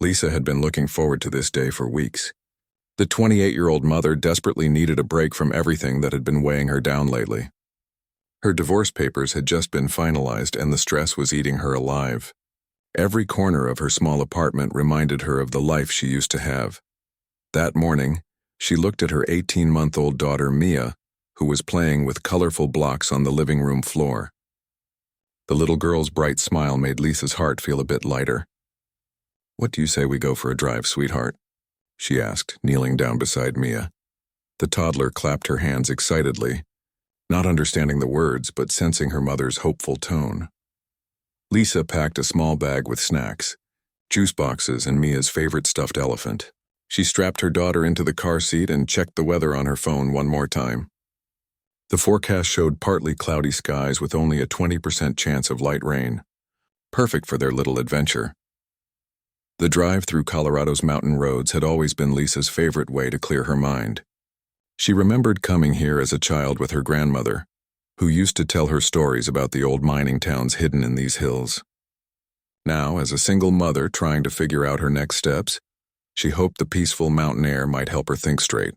Lisa had been looking forward to this day for weeks. The 28-year-old mother desperately needed a break from everything that had been weighing her down lately. Her divorce papers had just been finalized and the stress was eating her alive. Every corner of her small apartment reminded her of the life she used to have. That morning, she looked at her 18-month-old daughter Mia, who was playing with colorful blocks on the living room floor. The little girl's bright smile made Lisa's heart feel a bit lighter. "What do you say we go for a drive, sweetheart?" she asked, kneeling down beside Mia. The toddler clapped her hands excitedly, not understanding the words but sensing her mother's hopeful tone. Lisa packed a small bag with snacks, juice boxes, and Mia's favorite stuffed elephant. She strapped her daughter into the car seat and checked the weather on her phone one more time. The forecast showed partly cloudy skies with only a 20% chance of light rain. Perfect for their little adventure. The drive through Colorado's mountain roads had always been Lisa's favorite way to clear her mind. She remembered coming here as a child with her grandmother, who used to tell her stories about the old mining towns hidden in these hills. Now, as a single mother trying to figure out her next steps, she hoped the peaceful mountain air might help her think straight.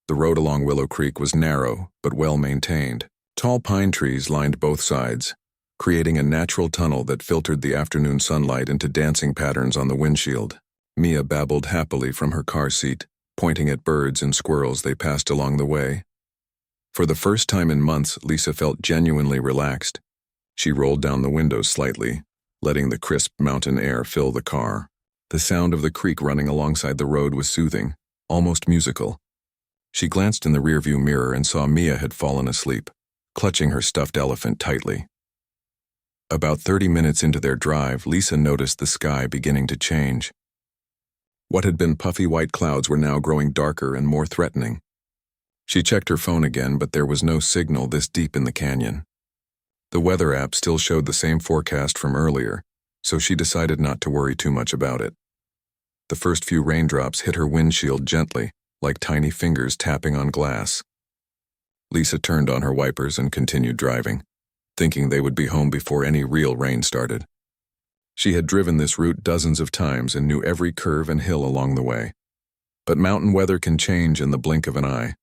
The road along Willow Creek was narrow but well maintained. Tall pine trees lined both sides, creating a natural tunnel that filtered the afternoon sunlight into dancing patterns on the windshield. Mia babbled happily from her car seat, pointing at birds and squirrels they passed along the way. For the first time in months, Lisa felt genuinely relaxed. She rolled down the windows slightly, letting the crisp mountain air fill the car. The sound of the creek running alongside the road was soothing, almost musical. She glanced in the rearview mirror and saw Mia had fallen asleep, clutching her stuffed elephant tightly. About 30 minutes into their drive, Lisa noticed the sky beginning to change. What had been puffy white clouds were now growing darker and more threatening. She checked her phone again, but there was no signal this deep in the canyon. The weather app still showed the same forecast from earlier, so she decided not to worry too much about it. The first few raindrops hit her windshield gently, like tiny fingers tapping on glass. Lisa turned on her wipers and continued driving, thinking they would be home before any real rain started. She had driven this route dozens of times and knew every curve and hill along the way. But mountain weather can change in the blink of an eye,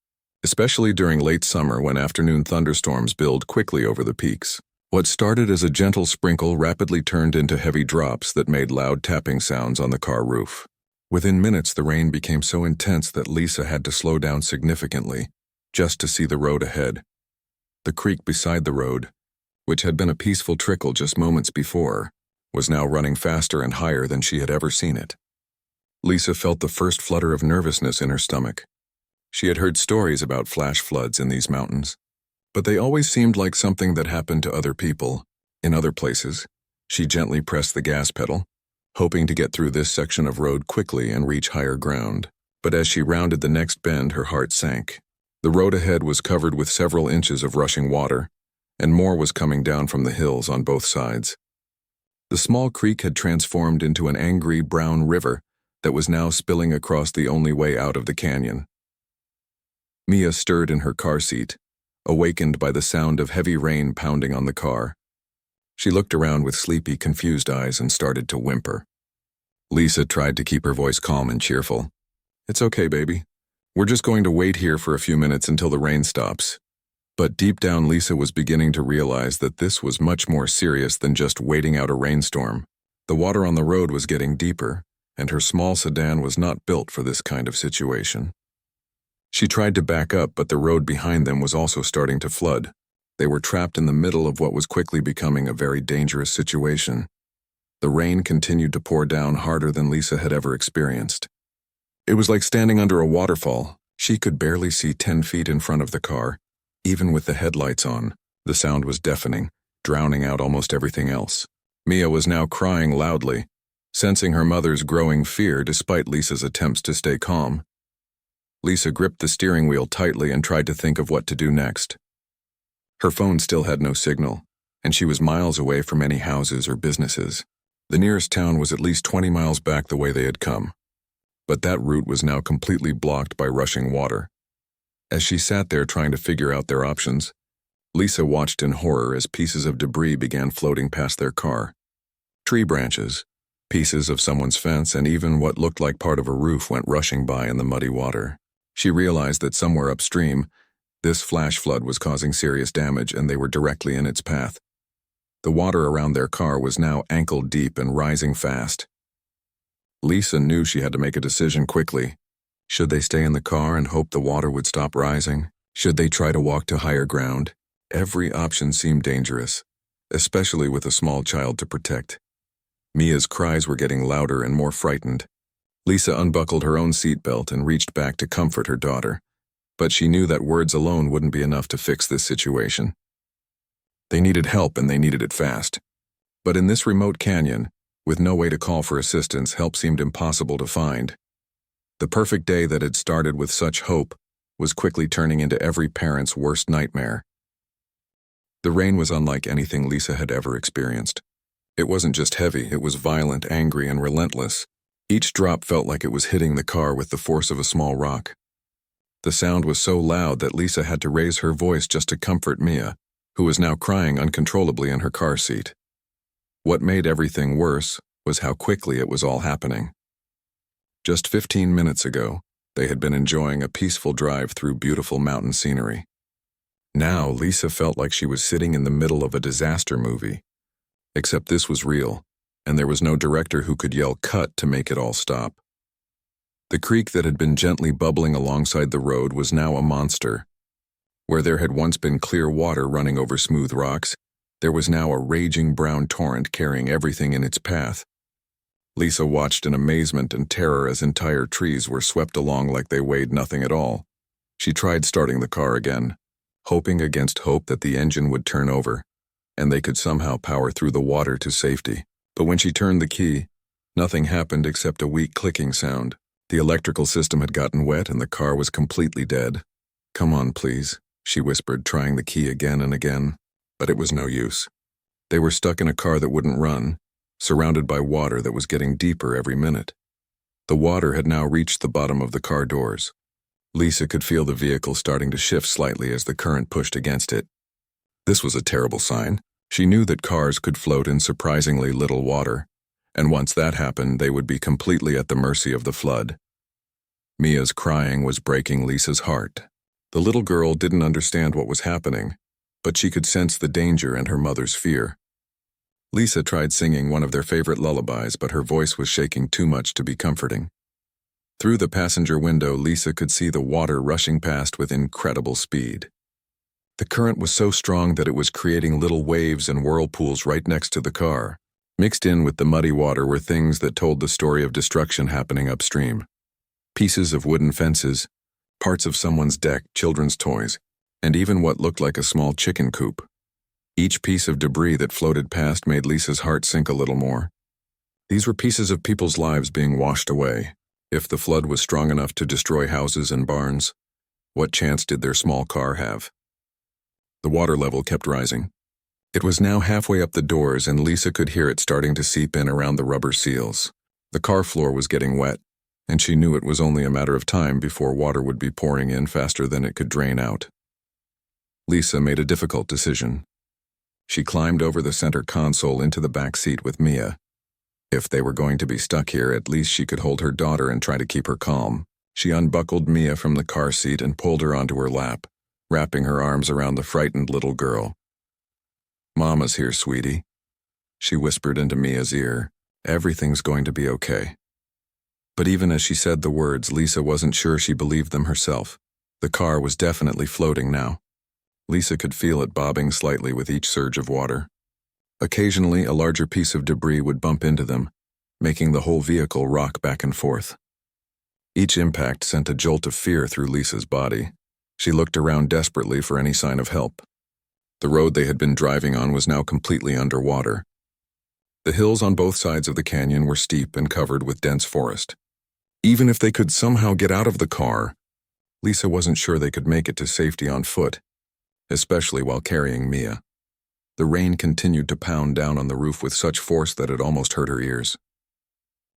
especially during late summer when afternoon thunderstorms build quickly over the peaks. What started as a gentle sprinkle rapidly turned into heavy drops that made loud tapping sounds on the car roof. Within minutes, the rain became so intense that Lisa had to slow down significantly, just to see the road ahead. The creek beside the road, which had been a peaceful trickle just moments before, was now running faster and higher than she had ever seen it. Lisa felt the first flutter of nervousness in her stomach. She had heard stories about flash floods in these mountains, but they always seemed like something that happened to other people, in other places. She gently pressed the gas pedal, hoping to get through this section of road quickly and reach higher ground. But as she rounded the next bend, her heart sank. The road ahead was covered with several inches of rushing water, and more was coming down from the hills on both sides. The small creek had transformed into an angry brown river that was now spilling across the only way out of the canyon. Mia stirred in her car seat, awakened by the sound of heavy rain pounding on the car. She looked around with sleepy, confused eyes and started to whimper. Lisa tried to keep her voice calm and cheerful. "It's okay, baby. We're just going to wait here for a few minutes until the rain stops." But deep down, Lisa was beginning to realize that this was much more serious than just waiting out a rainstorm. The water on the road was getting deeper, and her small sedan was not built for this kind of situation. She tried to back up, but the road behind them was also starting to flood. They were trapped in the middle of what was quickly becoming a very dangerous situation. The rain continued to pour down harder than Lisa had ever experienced. It was like standing under a waterfall. She could barely see 10 feet in front of the car. Even with the headlights on, the sound was deafening, drowning out almost everything else. Mia was now crying loudly, sensing her mother's growing fear despite Lisa's attempts to stay calm. Lisa gripped the steering wheel tightly and tried to think of what to do next. Her phone still had no signal, and she was miles away from any houses or businesses. The nearest town was at least 20 miles back the way they had come. But that route was now completely blocked by rushing water. As she sat there trying to figure out their options, Lisa watched in horror as pieces of debris began floating past their car. Tree branches, Pieces of someone's fence and even what looked like part of a roof went rushing by in the muddy water. She realized that somewhere upstream, this flash flood was causing serious damage and they were directly in its path. The water around their car was now ankle-deep and rising fast. Lisa knew she had to make a decision quickly. Should they stay in the car and hope the water would stop rising? Should they try to walk to higher ground? Every option seemed dangerous, especially with a small child to protect. Mia's cries were getting louder and more frightened. Lisa unbuckled her own seatbelt and reached back to comfort her daughter, but she knew that words alone wouldn't be enough to fix this situation. They needed help and they needed it fast. But in this remote canyon, with no way to call for assistance, help seemed impossible to find. The perfect day that had started with such hope was quickly turning into every parent's worst nightmare. The rain was unlike anything Lisa had ever experienced. It wasn't just heavy, it was violent, angry, and relentless. Each drop felt like it was hitting the car with the force of a small rock. The sound was so loud that Lisa had to raise her voice just to comfort Mia, who was now crying uncontrollably in her car seat. What made everything worse was how quickly it was all happening. Just 15 minutes ago, they had been enjoying a peaceful drive through beautiful mountain scenery. Now, Lisa felt like she was sitting in the middle of a disaster movie. Except this was real, and there was no director who could yell "cut" to make it all stop. The creek that had been gently bubbling alongside the road was now a monster. Where there had once been clear water running over smooth rocks, there was now a raging brown torrent carrying everything in its path. Lisa watched in amazement and terror as entire trees were swept along like they weighed nothing at all. She tried starting the car again, hoping against hope that the engine would turn over, and they could somehow power through the water to safety. But when she turned the key, nothing happened except a weak clicking sound. The electrical system had gotten wet and the car was completely dead. "Come on, please," she whispered, trying the key again and again. But it was no use. They were stuck in a car that wouldn't run, surrounded by water that was getting deeper every minute. The water had now reached the bottom of the car doors. Lisa could feel the vehicle starting to shift slightly as the current pushed against it. This was a terrible sign. She knew that cars could float in surprisingly little water, and once that happened, they would be completely at the mercy of the flood. Mia's crying was breaking Lisa's heart. The little girl didn't understand what was happening, but she could sense the danger and her mother's fear. Lisa tried singing one of their favorite lullabies, but her voice was shaking too much to be comforting. Through the passenger window, Lisa could see the water rushing past with incredible speed. The current was so strong that it was creating little waves and whirlpools right next to the car. Mixed in with the muddy water were things that told the story of destruction happening upstream. Pieces of wooden fences, parts of someone's deck, children's toys, and even what looked like a small chicken coop. Each piece of debris that floated past made Lisa's heart sink a little more. These were pieces of people's lives being washed away. If the flood was strong enough to destroy houses and barns, what chance did their small car have? The water level kept rising. It was now halfway up the doors and Lisa could hear it starting to seep in around the rubber seals. The car floor was getting wet, and she knew it was only a matter of time before water would be pouring in faster than it could drain out. Lisa made a difficult decision. She climbed over the center console into the back seat with Mia. If they were going to be stuck here, at least she could hold her daughter and try to keep her calm. She unbuckled Mia from the car seat and pulled her onto her lap, wrapping her arms around the frightened little girl. "Mama's here, sweetie," she whispered into Mia's ear. "Everything's going to be okay." But even as she said the words, Lisa wasn't sure she believed them herself. The car was definitely floating now. Lisa could feel it bobbing slightly with each surge of water. Occasionally, a larger piece of debris would bump into them, making the whole vehicle rock back and forth. Each impact sent a jolt of fear through Lisa's body. She looked around desperately for any sign of help. The road they had been driving on was now completely underwater. The hills on both sides of the canyon were steep and covered with dense forest. Even if they could somehow get out of the car, Lisa wasn't sure they could make it to safety on foot, especially while carrying Mia. The rain continued to pound down on the roof with such force that it almost hurt her ears.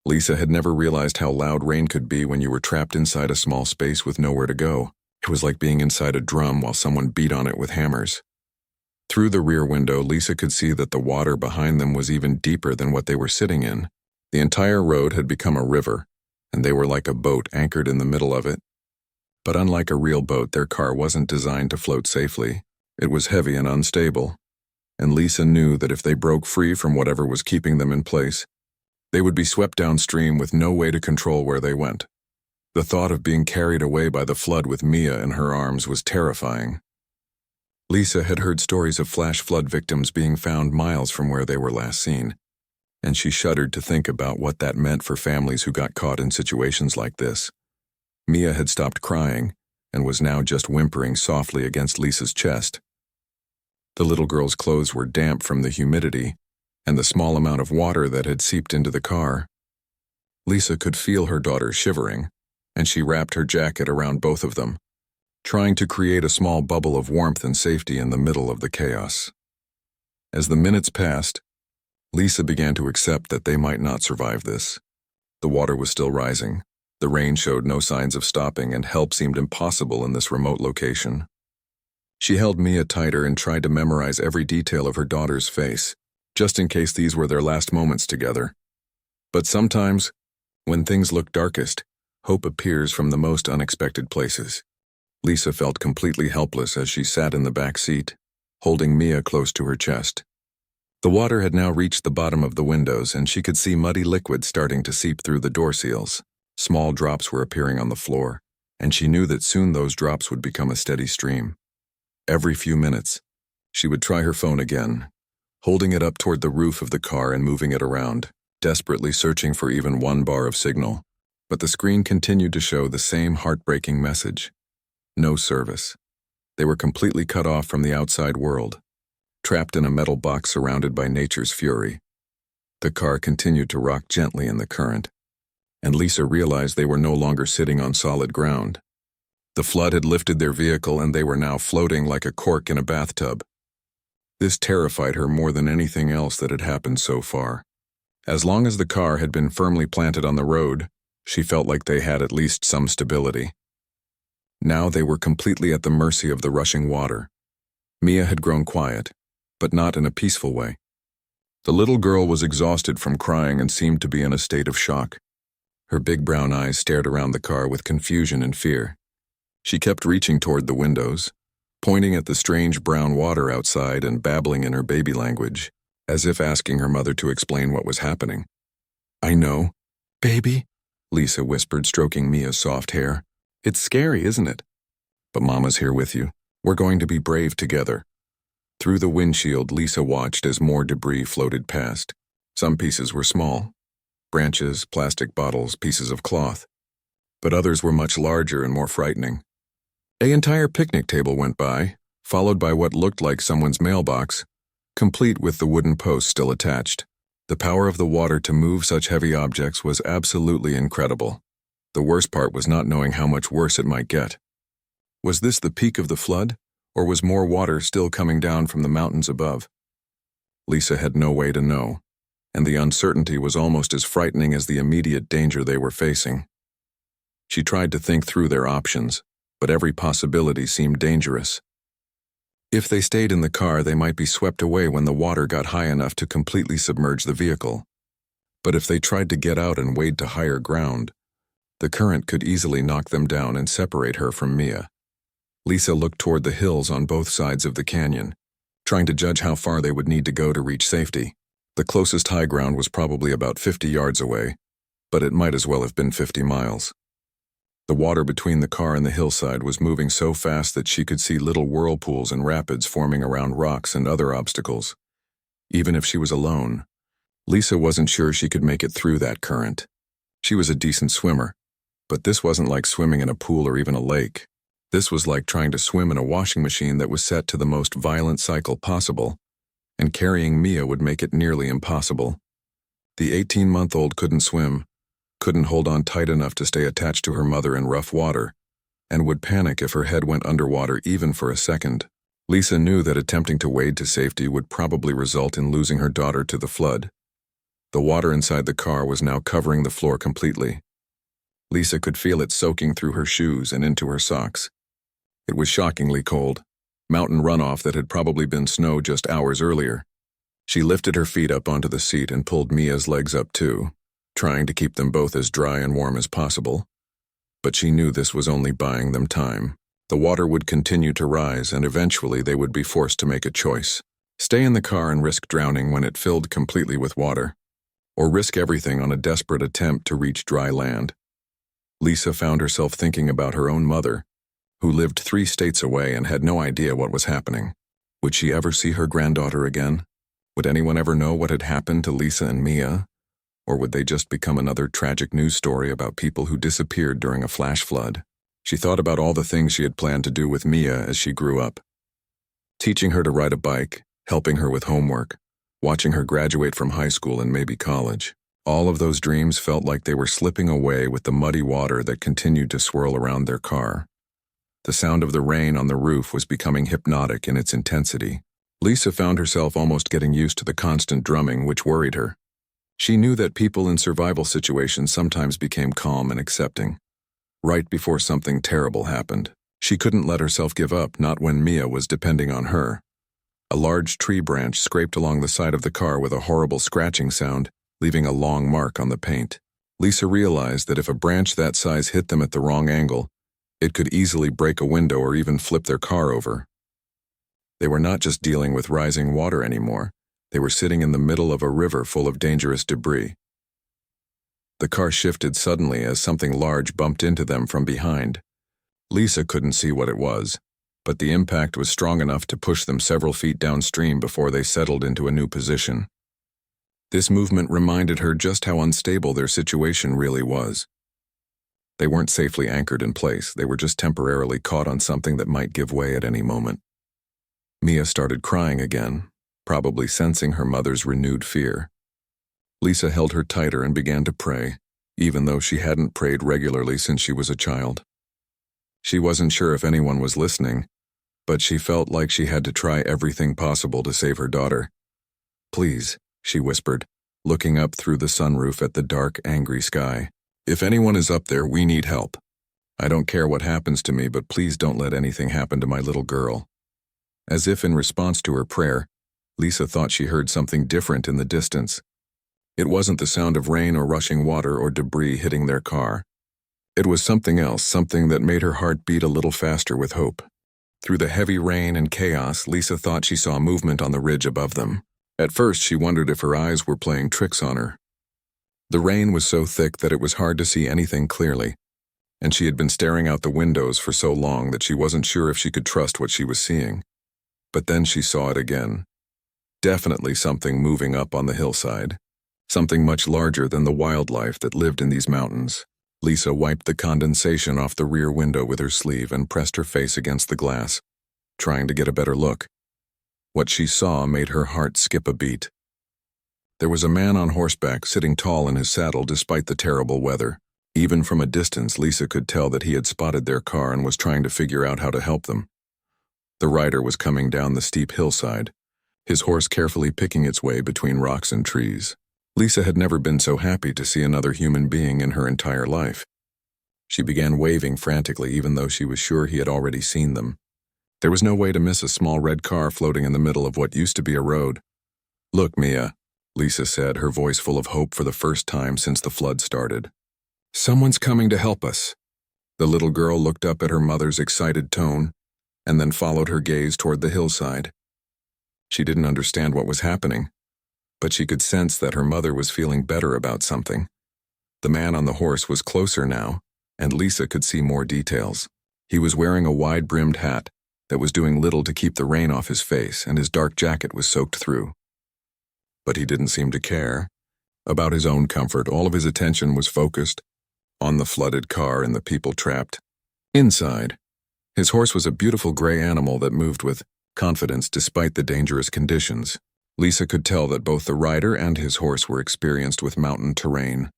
Lisa had never realized how loud rain could be when you were trapped inside a small space with nowhere to go. It was like being inside a drum while someone beat on it with hammers. Through the rear window, Lisa could see that the water behind them was even deeper than what they were sitting in. The entire road had become a river, and they were like a boat anchored in the middle of it. But unlike a real boat, their car wasn't designed to float safely. It was heavy and unstable, and Lisa knew that if they broke free from whatever was keeping them in place, they would be swept downstream with no way to control where they went. The thought of being carried away by the flood with Mia in her arms was terrifying. Lisa had heard stories of flash flood victims being found miles from where they were last seen, and she shuddered to think about what that meant for families who got caught in situations like this. Mia had stopped crying and was now just whimpering softly against Lisa's chest. The little girl's clothes were damp from the humidity and the small amount of water that had seeped into the car. Lisa could feel her daughter shivering, and she wrapped her jacket around both of them, trying to create a small bubble of warmth and safety in the middle of the chaos. As the minutes passed, Lisa began to accept that they might not survive this. The water was still rising, the rain showed no signs of stopping, and help seemed impossible in this remote location. She held Mia tighter and tried to memorize every detail of her daughter's face, just in case these were their last moments together. But sometimes, when things look darkest, hope appears from the most unexpected places. Lisa felt completely helpless as she sat in the back seat, holding Mia close to her chest. The water had now reached the bottom of the windows, and she could see muddy liquid starting to seep through the door seals. Small drops were appearing on the floor, and she knew that soon those drops would become a steady stream. Every few minutes, she would try her phone again, holding it up toward the roof of the car and moving it around, desperately searching for even one bar of signal. But the screen continued to show the same heartbreaking message. No service. They were completely cut off from the outside world, trapped in a metal box surrounded by nature's fury. The car continued to rock gently in the current, and Lisa realized they were no longer sitting on solid ground. The flood had lifted their vehicle, and they were now floating like a cork in a bathtub. This terrified her more than anything else that had happened so far. As long as the car had been firmly planted on the road, she felt like they had at least some stability. Now they were completely at the mercy of the rushing water. Mia had grown quiet, but not in a peaceful way. The little girl was exhausted from crying and seemed to be in a state of shock. Her big brown eyes stared around the car with confusion and fear. She kept reaching toward the windows, pointing at the strange brown water outside and babbling in her baby language, as if asking her mother to explain what was happening. "I know, baby," Lisa whispered, stroking Mia's soft hair. "It's scary, isn't it? But Mama's here with you. We're going to be brave together." Through the windshield, Lisa watched as more debris floated past. Some pieces were small, branches, plastic bottles, pieces of cloth. But others were much larger and more frightening. An entire picnic table went by, followed by what looked like someone's mailbox, complete with the wooden post still attached. The power of the water to move such heavy objects was absolutely incredible. The worst part was not knowing how much worse it might get. Was this the peak of the flood, or was more water still coming down from the mountains above? Lisa had no way to know, and the uncertainty was almost as frightening as the immediate danger they were facing. She tried to think through their options, but every possibility seemed dangerous. If they stayed in the car, they might be swept away when the water got high enough to completely submerge the vehicle. But if they tried to get out and wade to higher ground, the current could easily knock them down and separate her from Mia. Lisa looked toward the hills on both sides of the canyon, trying to judge how far they would need to go to reach safety. The closest high ground was probably about 50 yards away, but it might as well have been 50 miles. The water between the car and the hillside was moving so fast that she could see little whirlpools and rapids forming around rocks and other obstacles. Even if she was alone, Lisa wasn't sure she could make it through that current. She was a decent swimmer, but this wasn't like swimming in a pool or even a lake. This was like trying to swim in a washing machine that was set to the most violent cycle possible, and carrying Mia would make it nearly impossible. The 18-month-old couldn't swim, couldn't hold on tight enough to stay attached to her mother in rough water, and would panic if her head went underwater even for a second. Lisa knew that attempting to wade to safety would probably result in losing her daughter to the flood. The water inside the car was now covering the floor completely. Lisa could feel it soaking through her shoes and into her socks. It was shockingly cold, mountain runoff that had probably been snow just hours earlier. She lifted her feet up onto the seat and pulled Mia's legs up too, trying to keep them both as dry and warm as possible. But she knew this was only buying them time. The water would continue to rise, and eventually they would be forced to make a choice. Stay in the car and risk drowning when it filled completely with water, or risk everything on a desperate attempt to reach dry land. Lisa found herself thinking about her own mother, who lived 3 states away and had no idea what was happening. Would she ever see her granddaughter again? Would anyone ever know what had happened to Lisa and Mia? Or would they just become another tragic news story about people who disappeared during a flash flood? She thought about all the things she had planned to do with Mia as she grew up. Teaching her to ride a bike, helping her with homework, watching her graduate from high school and maybe college. All of those dreams felt like they were slipping away with the muddy water that continued to swirl around their car. The sound of the rain on the roof was becoming hypnotic in its intensity. Lisa found herself almost getting used to the constant drumming, which worried her. She knew that people in survival situations sometimes became calm and accepting. Right before something terrible happened, she couldn't let herself give up, not when Mia was depending on her. A large tree branch scraped along the side of the car with a horrible scratching sound, leaving a long mark on the paint. Lisa realized that if a branch that size hit them at the wrong angle, it could easily break a window or even flip their car over. They were not just dealing with rising water anymore. They were sitting in the middle of a river full of dangerous debris. The car shifted suddenly as something large bumped into them from behind. Lisa couldn't see what it was, but the impact was strong enough to push them several feet downstream before they settled into a new position. This movement reminded her just how unstable their situation really was. They weren't safely anchored in place. They were just temporarily caught on something that might give way at any moment. Mia started crying again, probably sensing her mother's renewed fear. Lisa held her tighter and began to pray, even though she hadn't prayed regularly since she was a child. She wasn't sure if anyone was listening, but she felt like she had to try everything possible to save her daughter. "Please," she whispered, looking up through the sunroof at the dark, angry sky. "If anyone is up there, we need help. I don't care what happens to me, but please don't let anything happen to my little girl." As if in response to her prayer, Lisa thought she heard something different in the distance. It wasn't the sound of rain or rushing water or debris hitting their car. It was something else, something that made her heart beat a little faster with hope. Through the heavy rain and chaos, Lisa thought she saw movement on the ridge above them. At first, she wondered if her eyes were playing tricks on her. The rain was so thick that it was hard to see anything clearly, and she had been staring out the windows for so long that she wasn't sure if she could trust what she was seeing. But then she saw it again. Definitely something moving up on the hillside. Something much larger than the wildlife that lived in these mountains. Lisa wiped the condensation off the rear window with her sleeve and pressed her face against the glass, trying to get a better look. What she saw made her heart skip a beat. There was a man on horseback sitting tall in his saddle despite the terrible weather. Even from a distance, Lisa could tell that he had spotted their car and was trying to figure out how to help them. The rider was coming down the steep hillside, his horse carefully picking its way between rocks and trees. Lisa had never been so happy to see another human being in her entire life. She began waving frantically, even though she was sure he had already seen them. There was no way to miss a small red car floating in the middle of what used to be a road. "Look, Mia," Lisa said, her voice full of hope for the first time since the flood started. "Someone's coming to help us." The little girl looked up at her mother's excited tone, and then followed her gaze toward the hillside. She didn't understand what was happening, but she could sense that her mother was feeling better about something. The man on the horse was closer now, and Lisa could see more details. He was wearing a wide-brimmed hat that was doing little to keep the rain off his face, and his dark jacket was soaked through. But he didn't seem to care about his own comfort. All of his attention was focused on the flooded car and the people trapped inside. His horse was a beautiful gray animal that moved with confidence despite the dangerous conditions. Lisa could tell that both the rider and his horse were experienced with mountain terrain.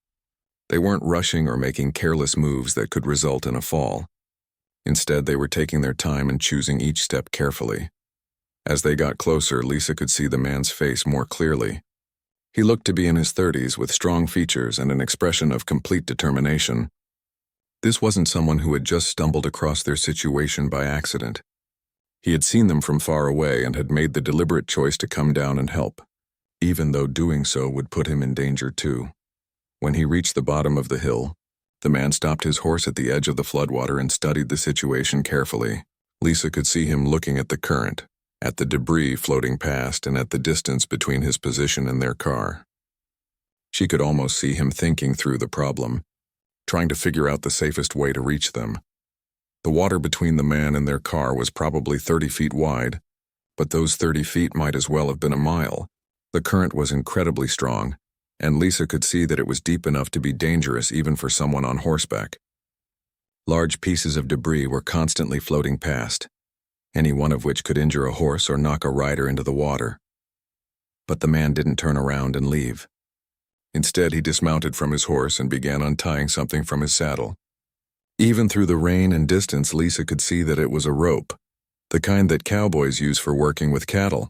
They weren't rushing or making careless moves that could result in a fall. Instead, they were taking their time and choosing each step carefully. As they got closer, Lisa could see the man's face more clearly. He looked to be in his 30s with strong features and an expression of complete determination. This wasn't someone who had just stumbled across their situation by accident. He had seen them from far away and had made the deliberate choice to come down and help, even though doing so would put him in danger too. When he reached the bottom of the hill, the man stopped his horse at the edge of the floodwater and studied the situation carefully. Lisa could see him looking at the current, at the debris floating past, and at the distance between his position and their car. She could almost see him thinking through the problem, trying to figure out the safest way to reach them. The water between the man and their car was probably 30 feet wide, but those 30 feet might as well have been a mile. The current was incredibly strong, and Lisa could see that it was deep enough to be dangerous even for someone on horseback. Large pieces of debris were constantly floating past, any one of which could injure a horse or knock a rider into the water. But the man didn't turn around and leave. Instead, he dismounted from his horse and began untying something from his saddle. Even through the rain and distance, Lisa could see that it was a rope, the kind that cowboys use for working with cattle.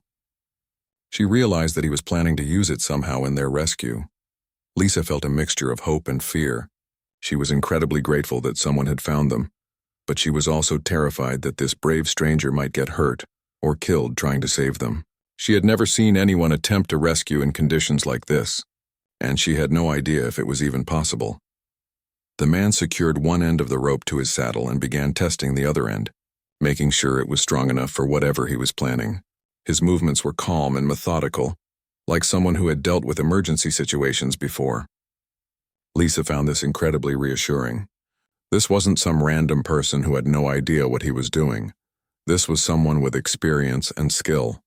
She realized that he was planning to use it somehow in their rescue. Lisa felt a mixture of hope and fear. She was incredibly grateful that someone had found them, but she was also terrified that this brave stranger might get hurt or killed trying to save them. She had never seen anyone attempt to rescue in conditions like this, and she had no idea if it was even possible. The man secured one end of the rope to his saddle and began testing the other end, making sure it was strong enough for whatever he was planning. His movements were calm and methodical, like someone who had dealt with emergency situations before. Lisa found this incredibly reassuring. This wasn't some random person who had no idea what he was doing. This was someone with experience and skill.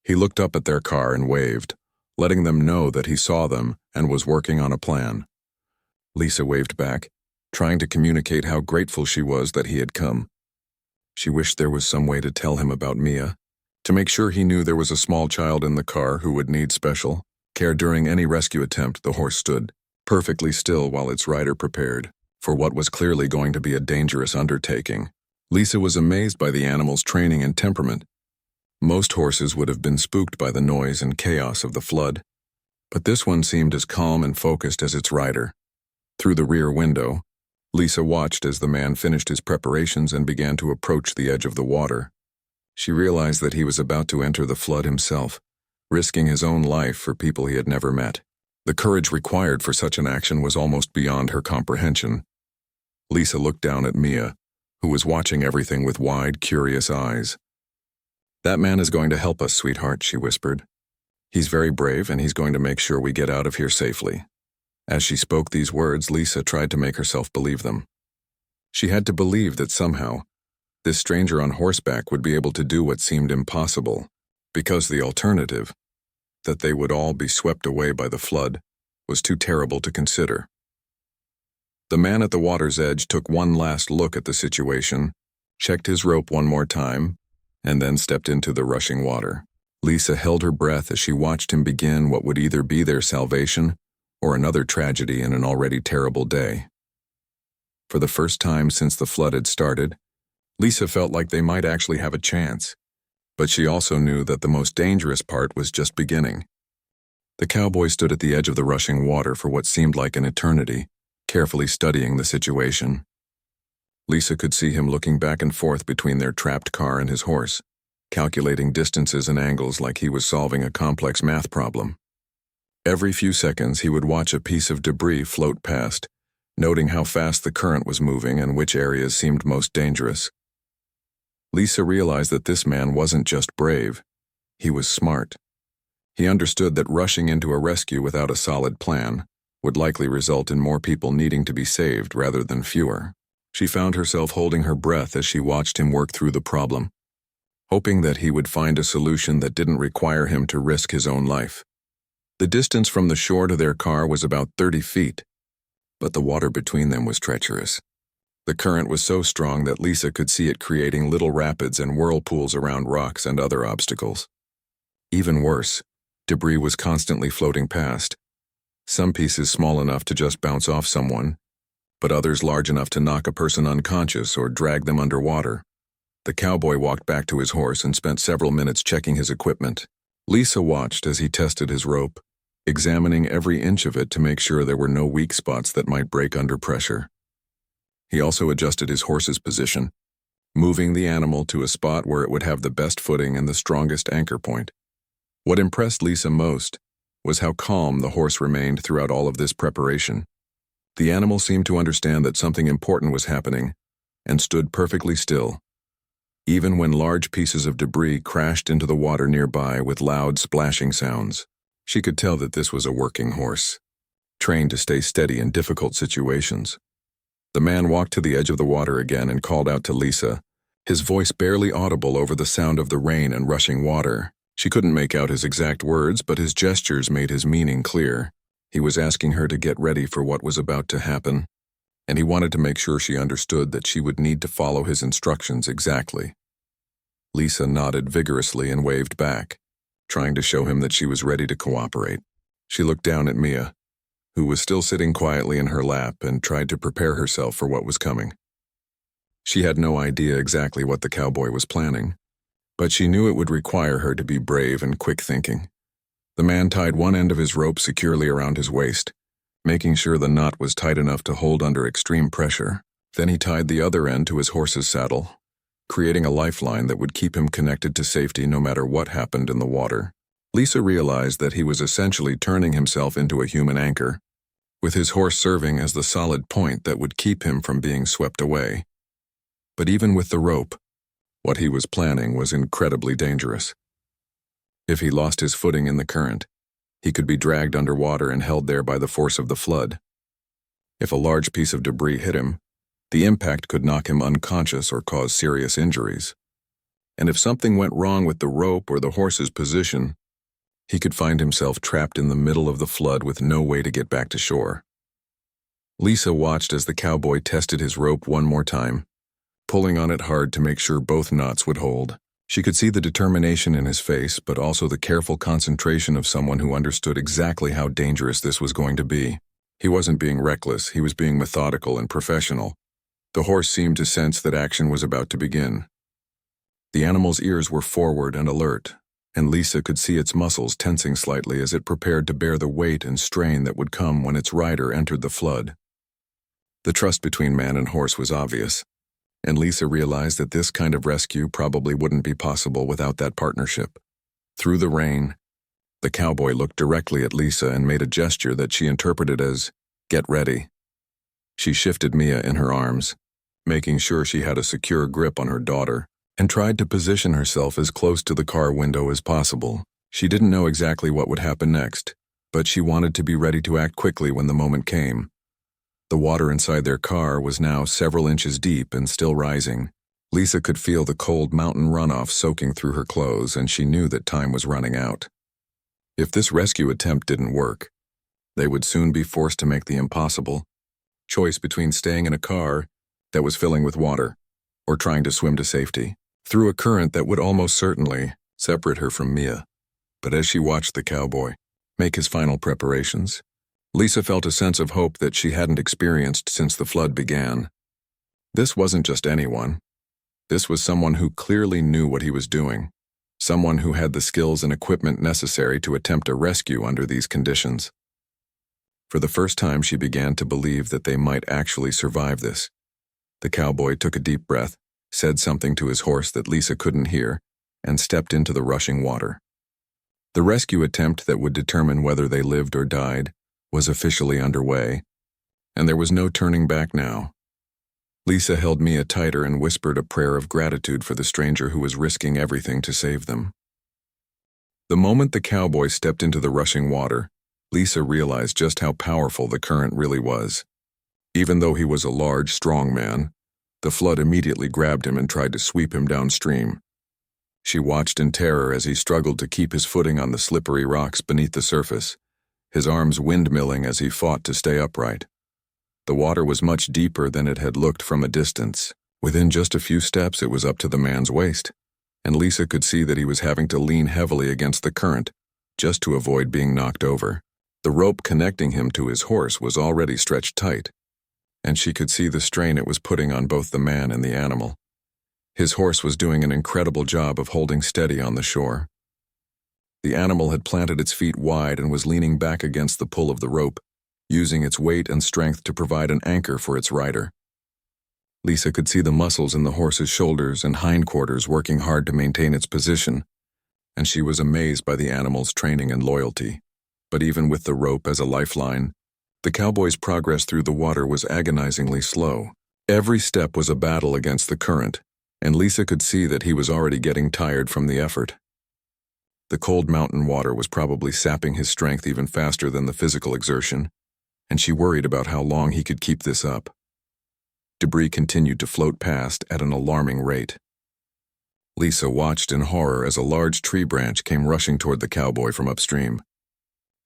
He looked up at their car and waved, letting them know that he saw them and was working on a plan. Lisa waved back, trying to communicate how grateful she was that he had come. She wished there was some way to tell him about Mia, to make sure he knew there was a small child in the car who would need special care during any rescue attempt. The horse stood perfectly still while its rider prepared for what was clearly going to be a dangerous undertaking. Lisa was amazed by the animal's training and temperament. Most horses would have been spooked by the noise and chaos of the flood, but this one seemed as calm and focused as its rider. Through the rear window, Lisa watched as the man finished his preparations and began to approach the edge of the water. She realized that he was about to enter the flood himself, risking his own life for people he had never met. The courage required for such an action was almost beyond her comprehension. Lisa looked down at Mia, who was watching everything with wide, curious eyes. "That man is going to help us, sweetheart," she whispered. "He's very brave, and he's going to make sure we get out of here safely." As she spoke these words, Lisa tried to make herself believe them. She had to believe that somehow, this stranger on horseback would be able to do what seemed impossible, because the alternative, that they would all be swept away by the flood, was too terrible to consider. The man at the water's edge took one last look at the situation, checked his rope one more time, and then stepped into the rushing water. Lisa held her breath as she watched him begin what would either be their salvation or another tragedy in an already terrible day. For the first time since the flood had started, Lisa felt like they might actually have a chance, but she also knew that the most dangerous part was just beginning. The cowboy stood at the edge of the rushing water for what seemed like an eternity, carefully studying the situation. Lisa could see him looking back and forth between their trapped car and his horse, calculating distances and angles like he was solving a complex math problem. Every few seconds, he would watch a piece of debris float past, noting how fast the current was moving and which areas seemed most dangerous. Lisa realized that this man wasn't just brave, he was smart. He understood that rushing into a rescue without a solid plan would likely result in more people needing to be saved rather than fewer. She found herself holding her breath as she watched him work through the problem, hoping that he would find a solution that didn't require him to risk his own life. The distance from the shore to their car was about 30 feet, but the water between them was treacherous. The current was so strong that Lisa could see it creating little rapids and whirlpools around rocks and other obstacles. Even worse, debris was constantly floating past, some pieces small enough to just bounce off someone, but others large enough to knock a person unconscious or drag them underwater. The cowboy walked back to his horse and spent several minutes checking his equipment. Lisa watched as he tested his rope, examining every inch of it to make sure there were no weak spots that might break under pressure. He also adjusted his horse's position, moving the animal to a spot where it would have the best footing and the strongest anchor point. What impressed Lisa most was how calm the horse remained throughout all of this preparation. The animal seemed to understand that something important was happening and stood perfectly still. Even when large pieces of debris crashed into the water nearby with loud splashing sounds, she could tell that this was a working horse, trained to stay steady in difficult situations. The man walked to the edge of the water again and called out to Lisa, his voice barely audible over the sound of the rain and rushing water. She couldn't make out his exact words, but his gestures made his meaning clear. He was asking her to get ready for what was about to happen, and he wanted to make sure she understood that she would need to follow his instructions exactly. Lisa nodded vigorously and waved back, trying to show him that she was ready to cooperate. She looked down at Mia, who was still sitting quietly in her lap, and tried to prepare herself for what was coming. She had no idea exactly what the cowboy was planning, but she knew it would require her to be brave and quick-thinking. The man tied one end of his rope securely around his waist, making sure the knot was tight enough to hold under extreme pressure. Then he tied the other end to his horse's saddle, creating a lifeline that would keep him connected to safety no matter what happened in the water. Lisa realized that he was essentially turning himself into a human anchor, with his horse serving as the solid point that would keep him from being swept away. But even with the rope, what he was planning was incredibly dangerous. If he lost his footing in the current, he could be dragged underwater and held there by the force of the flood. If a large piece of debris hit him, the impact could knock him unconscious or cause serious injuries. And if something went wrong with the rope or the horse's position, he could find himself trapped in the middle of the flood with no way to get back to shore. Lisa watched as the cowboy tested his rope one more time, pulling on it hard to make sure both knots would hold. She could see the determination in his face, but also the careful concentration of someone who understood exactly how dangerous this was going to be. He wasn't being reckless, he was being methodical and professional. The horse seemed to sense that action was about to begin. The animal's ears were forward and alert, and Lisa could see its muscles tensing slightly as it prepared to bear the weight and strain that would come when its rider entered the flood. The trust between man and horse was obvious, and Lisa realized that this kind of rescue probably wouldn't be possible without that partnership. Through the rain, the cowboy looked directly at Lisa and made a gesture that she interpreted as, "Get ready." She shifted Mia in her arms, making sure she had a secure grip on her daughter, and tried to position herself as close to the car window as possible. She didn't know exactly what would happen next, but she wanted to be ready to act quickly when the moment came. The water inside their car was now several inches deep and still rising. Lisa could feel the cold mountain runoff soaking through her clothes, and she knew that time was running out. If this rescue attempt didn't work, they would soon be forced to make the impossible choice between staying in a car that was filling with water or trying to swim to safety through a current that would almost certainly separate her from Mia. But as she watched the cowboy make his final preparations, Lisa felt a sense of hope that she hadn't experienced since the flood began. This wasn't just anyone. This was someone who clearly knew what he was doing, someone who had the skills and equipment necessary to attempt a rescue under these conditions. For the first time, she began to believe that they might actually survive this. The cowboy took a deep breath, said something to his horse that Lisa couldn't hear, and stepped into the rushing water. The rescue attempt that would determine whether they lived or died was officially underway, and there was no turning back now. Lisa held Mia tighter and whispered a prayer of gratitude for the stranger who was risking everything to save them. The moment the cowboy stepped into the rushing water, Lisa realized just how powerful the current really was. Even though he was a large, strong man, the flood immediately grabbed him and tried to sweep him downstream. She watched in terror as he struggled to keep his footing on the slippery rocks beneath the surface, his arms windmilling as he fought to stay upright. The water was much deeper than it had looked from a distance. Within just a few steps, it was up to the man's waist, and Lisa could see that he was having to lean heavily against the current just to avoid being knocked over. The rope connecting him to his horse was already stretched tight, and she could see the strain it was putting on both the man and the animal. His horse was doing an incredible job of holding steady on the shore. The animal had planted its feet wide and was leaning back against the pull of the rope, using its weight and strength to provide an anchor for its rider. Lisa could see the muscles in the horse's shoulders and hindquarters working hard to maintain its position, and she was amazed by the animal's training and loyalty. But even with the rope as a lifeline, the cowboy's progress through the water was agonizingly slow. Every step was a battle against the current, and Lisa could see that he was already getting tired from the effort. The cold mountain water was probably sapping his strength even faster than the physical exertion, and she worried about how long he could keep this up. Debris continued to float past at an alarming rate. Lisa watched in horror as a large tree branch came rushing toward the cowboy from upstream.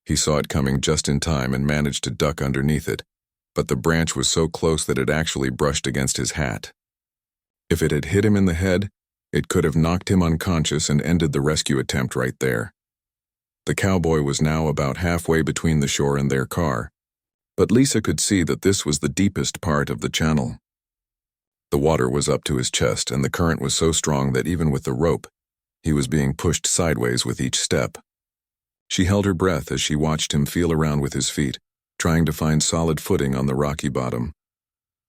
He saw it coming just in time and managed to duck underneath it, but the branch was so close that it actually brushed against his hat. If it had hit him in the head, it could have knocked him unconscious and ended the rescue attempt right there. The cowboy was now about halfway between the shore and their car, but Lisa could see that this was the deepest part of the channel. The water was up to his chest, and the current was so strong that even with the rope, he was being pushed sideways with each step. She held her breath as she watched him feel around with his feet, trying to find solid footing on the rocky bottom.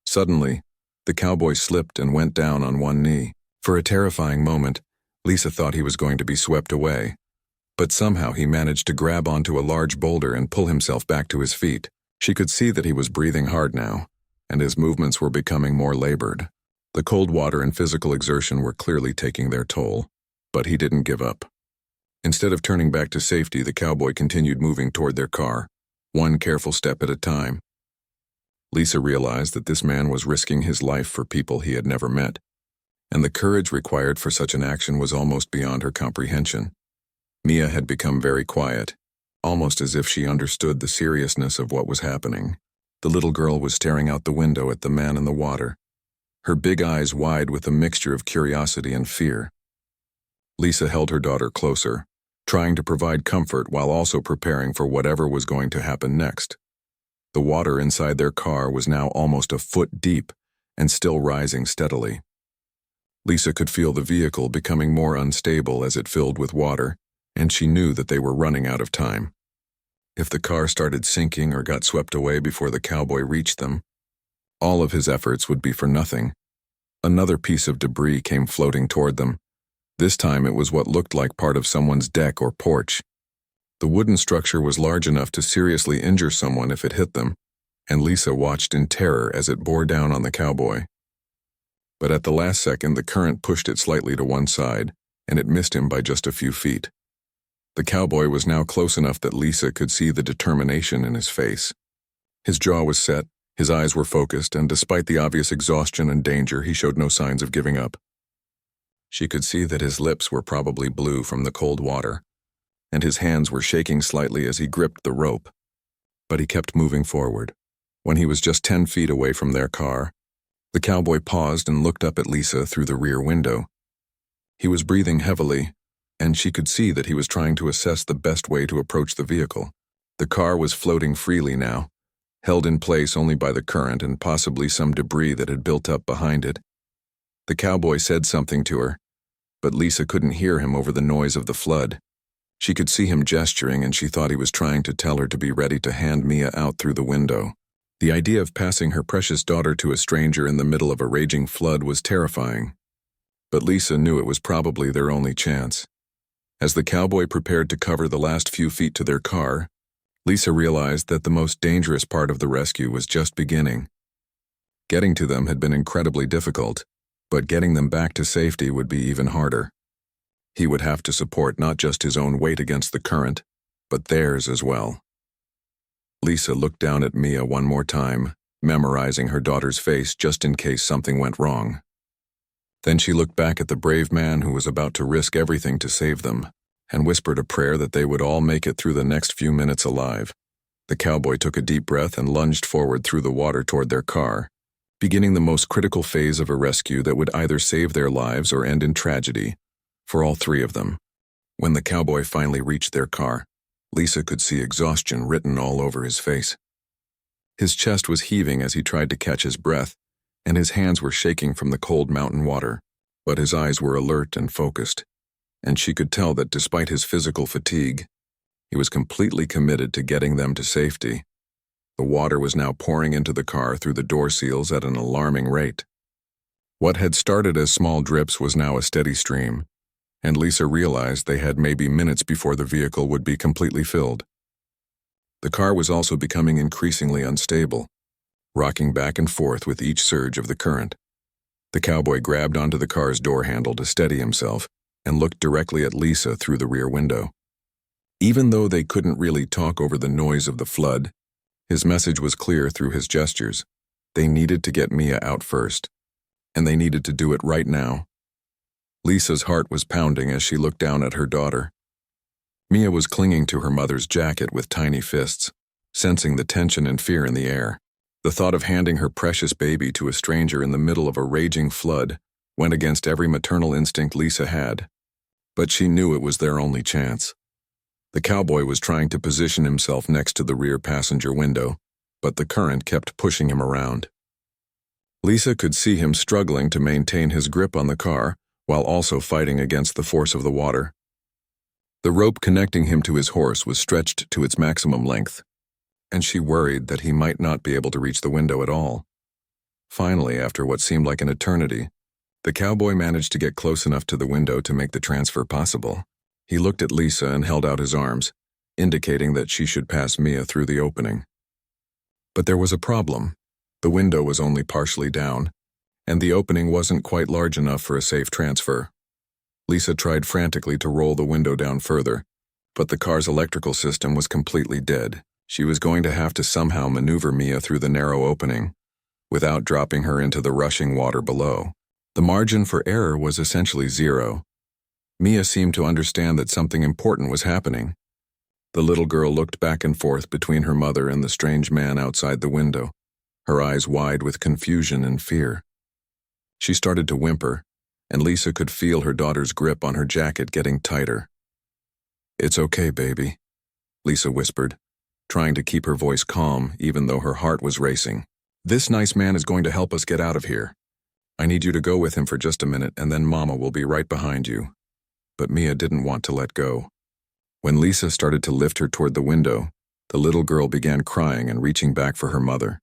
Suddenly, the cowboy slipped and went down on one knee. For a terrifying moment, Lisa thought he was going to be swept away, but somehow he managed to grab onto a large boulder and pull himself back to his feet. She could see that he was breathing hard now, and his movements were becoming more labored. The cold water and physical exertion were clearly taking their toll, but he didn't give up. Instead of turning back to safety, the cowboy continued moving toward their car, one careful step at a time. Lisa realized that this man was risking his life for people he had never met, and the courage required for such an action was almost beyond her comprehension. Mia had become very quiet, almost as if she understood the seriousness of what was happening. The little girl was staring out the window at the man in the water, her big eyes wide with a mixture of curiosity and fear. Lisa held her daughter closer, trying to provide comfort while also preparing for whatever was going to happen next. The water inside their car was now almost a foot deep and still rising steadily. Lisa could feel the vehicle becoming more unstable as it filled with water, and she knew that they were running out of time. If the car started sinking or got swept away before the cowboy reached them, all of his efforts would be for nothing. Another piece of debris came floating toward them. This time it was what looked like part of someone's deck or porch. The wooden structure was large enough to seriously injure someone if it hit them, and Lisa watched in terror as it bore down on the cowboy. But at the last second, the current pushed it slightly to one side, and it missed him by just a few feet. The cowboy was now close enough that Lisa could see the determination in his face. His jaw was set, his eyes were focused, and despite the obvious exhaustion and danger, he showed no signs of giving up. She could see that his lips were probably blue from the cold water, and his hands were shaking slightly as he gripped the rope. But he kept moving forward. When he was just 10 feet away from their car, the cowboy paused and looked up at Lisa through the rear window. He was breathing heavily, and she could see that he was trying to assess the best way to approach the vehicle. The car was floating freely now, held in place only by the current and possibly some debris that had built up behind it. The cowboy said something to her, but Lisa couldn't hear him over the noise of the flood. She could see him gesturing, and she thought he was trying to tell her to be ready to hand Mia out through the window. The idea of passing her precious daughter to a stranger in the middle of a raging flood was terrifying, but Lisa knew it was probably their only chance. As the cowboy prepared to cover the last few feet to their car, Lisa realized that the most dangerous part of the rescue was just beginning. Getting to them had been incredibly difficult, but getting them back to safety would be even harder. He would have to support not just his own weight against the current, but theirs as well. Lisa looked down at Mia one more time, memorizing her daughter's face just in case something went wrong. Then she looked back at the brave man who was about to risk everything to save them, and whispered a prayer that they would all make it through the next few minutes alive. The cowboy took a deep breath and lunged forward through the water toward their car, beginning the most critical phase of a rescue that would either save their lives or end in tragedy, for all three of them. When the cowboy finally reached their car, Lisa could see exhaustion written all over his face. His chest was heaving as he tried to catch his breath, and his hands were shaking from the cold mountain water, but his eyes were alert and focused, and she could tell that despite his physical fatigue, he was completely committed to getting them to safety. The water was now pouring into the car through the door seals at an alarming rate. What had started as small drips was now a steady stream, and Lisa realized they had maybe minutes before the vehicle would be completely filled. The car was also becoming increasingly unstable, rocking back and forth with each surge of the current. The cowboy grabbed onto the car's door handle to steady himself and looked directly at Lisa through the rear window. Even though they couldn't really talk over the noise of the flood, his message was clear through his gestures. They needed to get Mia out first, and they needed to do it right now. Lisa's heart was pounding as she looked down at her daughter. Mia was clinging to her mother's jacket with tiny fists, sensing the tension and fear in the air. The thought of handing her precious baby to a stranger in the middle of a raging flood went against every maternal instinct Lisa had. But she knew it was their only chance. The cowboy was trying to position himself next to the rear passenger window, but the current kept pushing him around. Lisa could see him struggling to maintain his grip on the car while also fighting against the force of the water. The rope connecting him to his horse was stretched to its maximum length, and she worried that he might not be able to reach the window at all. Finally, after what seemed like an eternity, the cowboy managed to get close enough to the window to make the transfer possible. He looked at Lisa and held out his arms, indicating that she should pass Mia through the opening. But there was a problem. The window was only partially down, and the opening wasn't quite large enough for a safe transfer. Lisa tried frantically to roll the window down further, but the car's electrical system was completely dead. She was going to have to somehow maneuver Mia through the narrow opening, without dropping her into the rushing water below. The margin for error was essentially zero. Mia seemed to understand that something important was happening. The little girl looked back and forth between her mother and the strange man outside the window, her eyes wide with confusion and fear. She started to whimper, and Lisa could feel her daughter's grip on her jacket getting tighter. "It's okay, baby," Lisa whispered, trying to keep her voice calm even though her heart was racing. "This nice man is going to help us get out of here. I need you to go with him for just a minute and then Mama will be right behind you." But Mia didn't want to let go. When Lisa started to lift her toward the window, the little girl began crying and reaching back for her mother.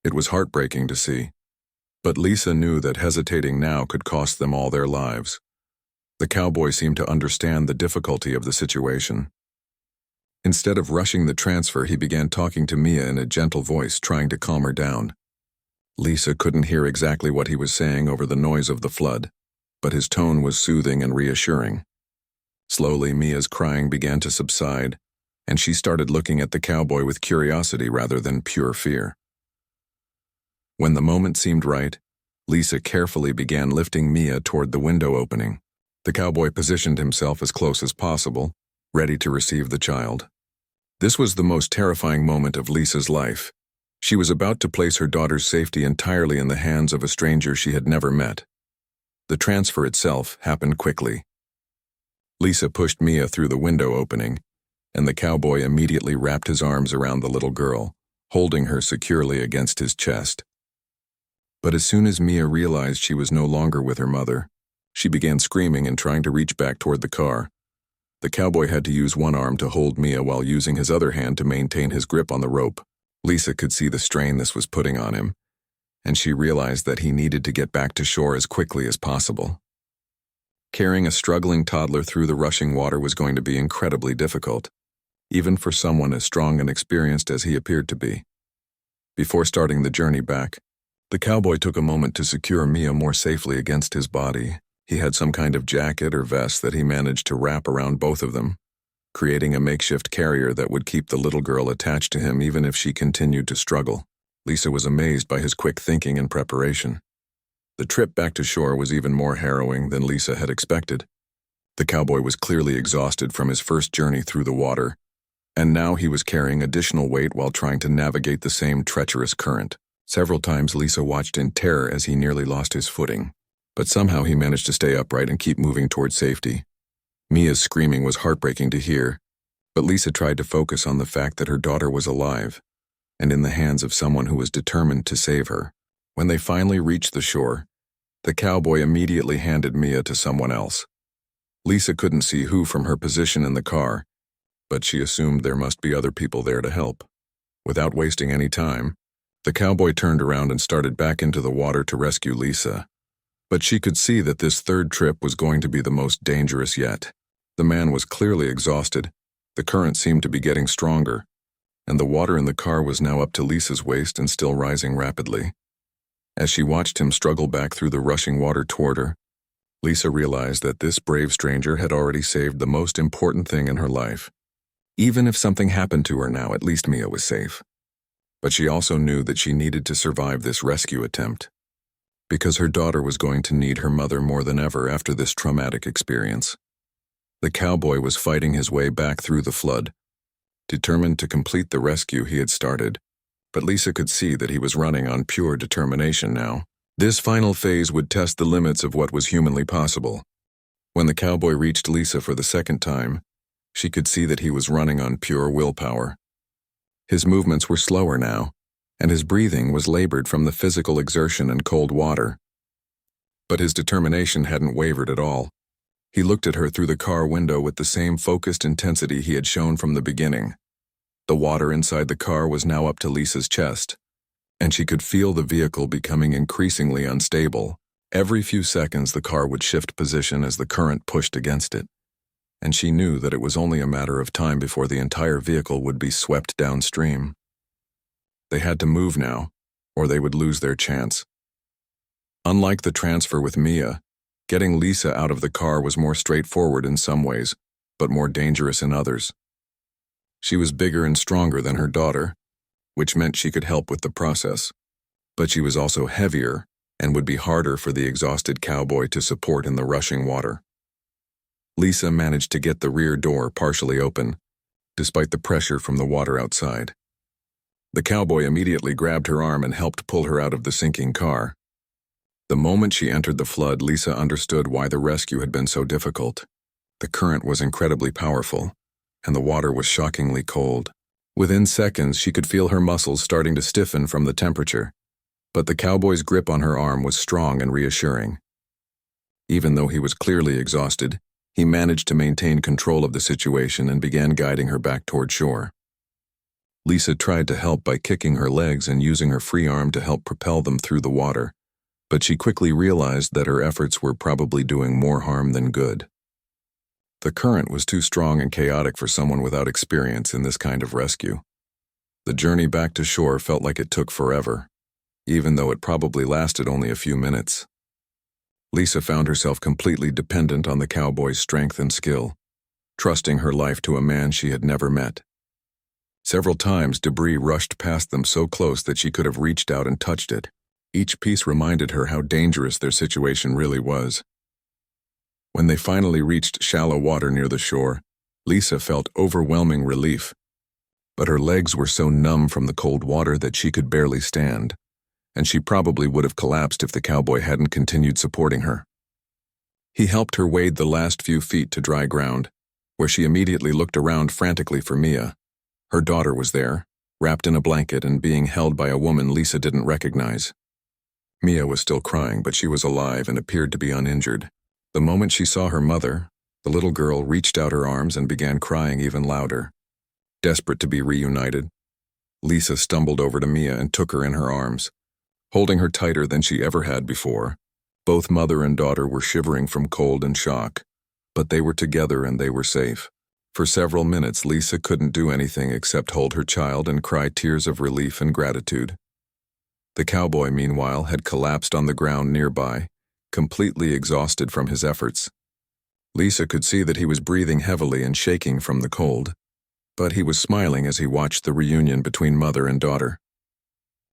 It was heartbreaking to see, but Lisa knew that hesitating now could cost them all their lives. The cowboy seemed to understand the difficulty of the situation. Instead of rushing the transfer, he began talking to Mia in a gentle voice, trying to calm her down. Lisa couldn't hear exactly what he was saying over the noise of the flood, but his tone was soothing and reassuring. Slowly, Mia's crying began to subside, and she started looking at the cowboy with curiosity rather than pure fear. When the moment seemed right, Lisa carefully began lifting Mia toward the window opening. The cowboy positioned himself as close as possible, ready to receive the child. This was the most terrifying moment of Lisa's life. She was about to place her daughter's safety entirely in the hands of a stranger she had never met. The transfer itself happened quickly. Lisa pushed Mia through the window opening, and the cowboy immediately wrapped his arms around the little girl, holding her securely against his chest. But as soon as Mia realized she was no longer with her mother, she began screaming and trying to reach back toward the car. The cowboy had to use one arm to hold Mia while using his other hand to maintain his grip on the rope. Lisa could see the strain this was putting on him, and she realized that he needed to get back to shore as quickly as possible. Carrying a struggling toddler through the rushing water was going to be incredibly difficult, even for someone as strong and experienced as he appeared to be. Before starting the journey back, the cowboy took a moment to secure Mia more safely against his body. He had some kind of jacket or vest that he managed to wrap around both of them, creating a makeshift carrier that would keep the little girl attached to him even if she continued to struggle. Lisa was amazed by his quick thinking and preparation. The trip back to shore was even more harrowing than Lisa had expected. The cowboy was clearly exhausted from his first journey through the water, and now he was carrying additional weight while trying to navigate the same treacherous current. Several times Lisa watched in terror as he nearly lost his footing, but somehow he managed to stay upright and keep moving toward safety. Mia's screaming was heartbreaking to hear, but Lisa tried to focus on the fact that her daughter was alive and in the hands of someone who was determined to save her. When they finally reached the shore, the cowboy immediately handed Mia to someone else. Lisa couldn't see who from her position in the car, but she assumed there must be other people there to help. Without wasting any time, the cowboy turned around and started back into the water to rescue Lisa. But she could see that this third trip was going to be the most dangerous yet. The man was clearly exhausted. The current seemed to be getting stronger, and the water in the car was now up to Lisa's waist and still rising rapidly. As she watched him struggle back through the rushing water toward her, Lisa realized that this brave stranger had already saved the most important thing in her life. Even if something happened to her now, at least Mia was safe. But she also knew that she needed to survive this rescue attempt, because her daughter was going to need her mother more than ever after this traumatic experience. The cowboy was fighting his way back through the flood, determined to complete the rescue he had started, but Lisa could see that he was running on pure determination now. This final phase would test the limits of what was humanly possible. When the cowboy reached Lisa for the second time, she could see that he was running on pure willpower. His movements were slower now, and his breathing was labored from the physical exertion and cold water. But his determination hadn't wavered at all. He looked at her through the car window with the same focused intensity he had shown from the beginning. The water inside the car was now up to Lisa's chest, and she could feel the vehicle becoming increasingly unstable. Every few seconds the car would shift position as the current pushed against it, and she knew that it was only a matter of time before the entire vehicle would be swept downstream. They had to move now, or they would lose their chance. Unlike the transfer with Mia, getting Lisa out of the car was more straightforward in some ways, but more dangerous in others. She was bigger and stronger than her daughter, which meant she could help with the process, but she was also heavier and would be harder for the exhausted cowboy to support in the rushing water. Lisa managed to get the rear door partially open, despite the pressure from the water outside. The cowboy immediately grabbed her arm and helped pull her out of the sinking car. The moment she entered the flood, Lisa understood why the rescue had been so difficult. The current was incredibly powerful, and the water was shockingly cold. Within seconds, she could feel her muscles starting to stiffen from the temperature, but the cowboy's grip on her arm was strong and reassuring. Even though he was clearly exhausted, he managed to maintain control of the situation and began guiding her back toward shore. Lisa tried to help by kicking her legs and using her free arm to help propel them through the water, but she quickly realized that her efforts were probably doing more harm than good. The current was too strong and chaotic for someone without experience in this kind of rescue. The journey back to shore felt like it took forever, even though it probably lasted only a few minutes. Lisa found herself completely dependent on the cowboy's strength and skill, trusting her life to a man she had never met. Several times, debris rushed past them so close that she could have reached out and touched it. Each piece reminded her how dangerous their situation really was. When they finally reached shallow water near the shore, Lisa felt overwhelming relief. But her legs were so numb from the cold water that she could barely stand, and she probably would have collapsed if the cowboy hadn't continued supporting her. He helped her wade the last few feet to dry ground, where she immediately looked around frantically for Mia. Her daughter was there, wrapped in a blanket and being held by a woman Lisa didn't recognize. Mia was still crying, but she was alive and appeared to be uninjured. The moment she saw her mother, the little girl reached out her arms and began crying even louder. Desperate to be reunited, Lisa stumbled over to Mia and took her in her arms, holding her tighter than she ever had before. Both mother and daughter were shivering from cold and shock, but they were together and they were safe. For several minutes, Lisa couldn't do anything except hold her child and cry tears of relief and gratitude. The cowboy, meanwhile, had collapsed on the ground nearby, completely exhausted from his efforts. Lisa could see that he was breathing heavily and shaking from the cold, but he was smiling as he watched the reunion between mother and daughter.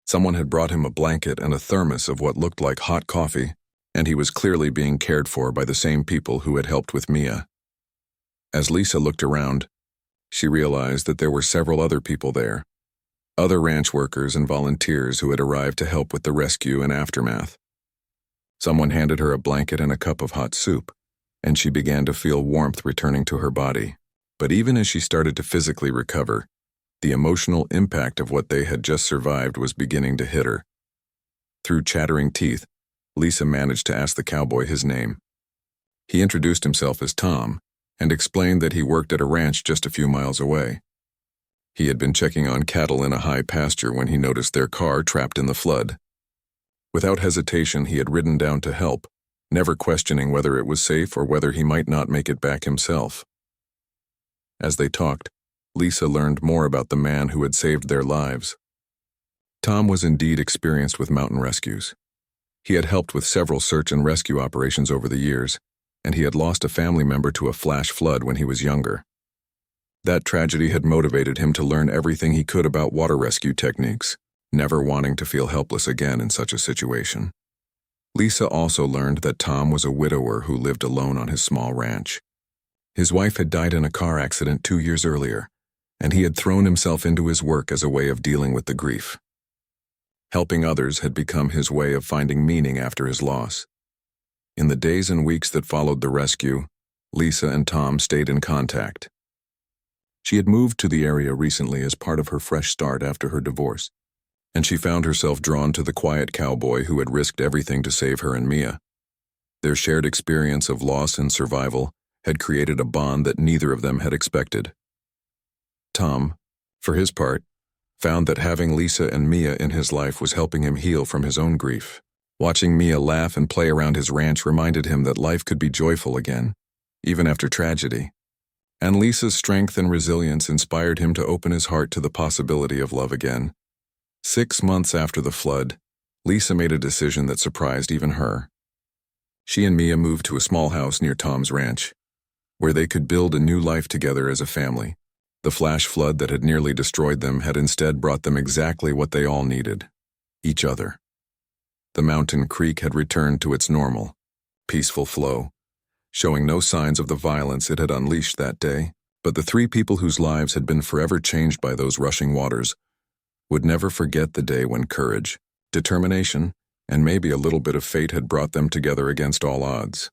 Someone had brought him a blanket and a thermos of what looked like hot coffee, and he was clearly being cared for by the same people who had helped with Mia. As Lisa looked around, she realized that there were several other people there, other ranch workers and volunteers who had arrived to help with the rescue and aftermath. Someone handed her a blanket and a cup of hot soup, and she began to feel warmth returning to her body. But even as she started to physically recover, the emotional impact of what they had just survived was beginning to hit her. Through chattering teeth, Lisa managed to ask the cowboy his name. He introduced himself as Tom and explained that he worked at a ranch just a few miles away. He had been checking on cattle in a high pasture when he noticed their car trapped in the flood. Without hesitation, he had ridden down to help, never questioning whether it was safe or whether he might not make it back himself. As they talked, Lisa learned more about the man who had saved their lives. Tom was indeed experienced with mountain rescues. He had helped with several search and rescue operations over the years, and he had lost a family member to a flash flood when he was younger. That tragedy had motivated him to learn everything he could about water rescue techniques, never wanting to feel helpless again in such a situation. Lisa also learned that Tom was a widower who lived alone on his small ranch. His wife had died in a car accident 2 years earlier, and he had thrown himself into his work as a way of dealing with the grief. Helping others had become his way of finding meaning after his loss. In the days and weeks that followed the rescue, Lisa and Tom stayed in contact. She had moved to the area recently as part of her fresh start after her divorce, and she found herself drawn to the quiet cowboy who had risked everything to save her and Mia. Their shared experience of loss and survival had created a bond that neither of them had expected. Tom, for his part, found that having Lisa and Mia in his life was helping him heal from his own grief. Watching Mia laugh and play around his ranch reminded him that life could be joyful again, even after tragedy. And Lisa's strength and resilience inspired him to open his heart to the possibility of love again. 6 months after the flood, Lisa made a decision that surprised even her. She and Mia moved to a small house near Tom's ranch, where they could build a new life together as a family. The flash flood that had nearly destroyed them had instead brought them exactly what they all needed: each other. The mountain creek had returned to its normal, peaceful flow, showing no signs of the violence it had unleashed that day. But the 3 people whose lives had been forever changed by those rushing waters would never forget the day when courage, determination, and maybe a little bit of fate had brought them together against all odds.